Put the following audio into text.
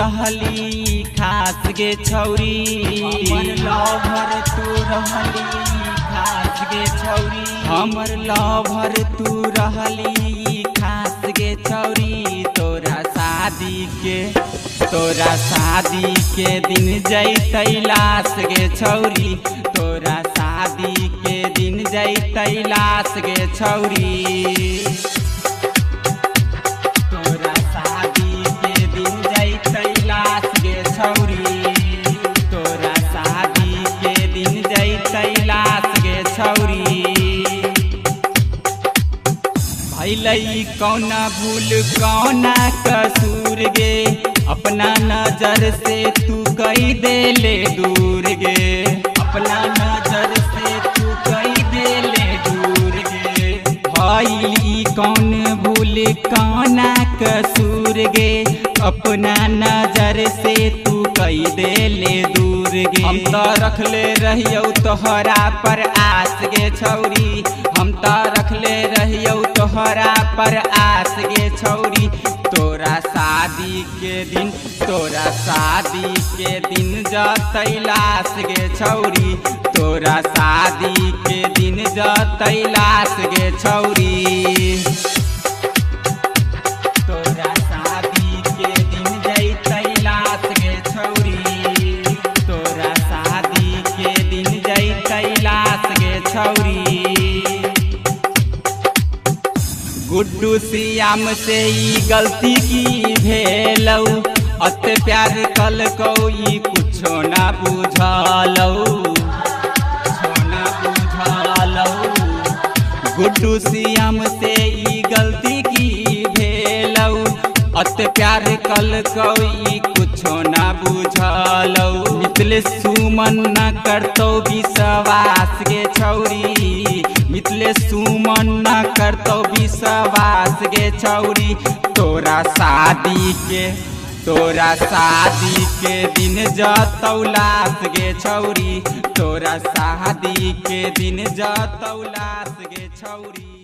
रहली खास गे छौरी, हमर लवर तू रहली खास गे छौरी, हमर लवर तू रहली खास गे छौरी। तोरा शादी के दिन जैतै लाश गे छौरी, तोरा शादी के दिन जैतै लाश गे छौरी, तोरा शादी के दिन जैतै लाश गे छौरी, तोरा शादी के दिन जैतै लाश गे छौरी। भैलै कौना भूल कौना कसूर गे, अपना नजर से तू कई देले दूर गे, अपना नजर से तू कई देले दूर गे। भइली कौन भूल कौना कसूर गे, अपना नजर से तू कई देले दूर गे। हम तो रखले रहियो तोहरा पर आस गे छौरी, हम तो रखले रहियो तोहरा पर आस गे छौरी। तोरा शादी के दिन जतै लाश गे छौरी, तोरा शादी के दिन जतै लाश गे छौरी, तोरा शादी के दिन जतै लाश गे छौरी, तोरा शादी के दिन जतै लाश गे छौरी। गुड्डू श्याम से ई गलती की भेलौ, अते प्यार कलकौ ई कुछो ना बुझलौ, गुड्डू श्याम से ई गलती की भेलौ, अते प्यार कलकौ ई कुछो ना बुझलौ। मिथिलेश सुमन न करतौ विश्वास गे छौरी, मिथिलेश सुमन न करतौ विश्वास गे छौरी। तोरा शादी के दिन जतौ लाश गे छौरी, तोरा शादी के दिन जतौ लाश गे छौरी।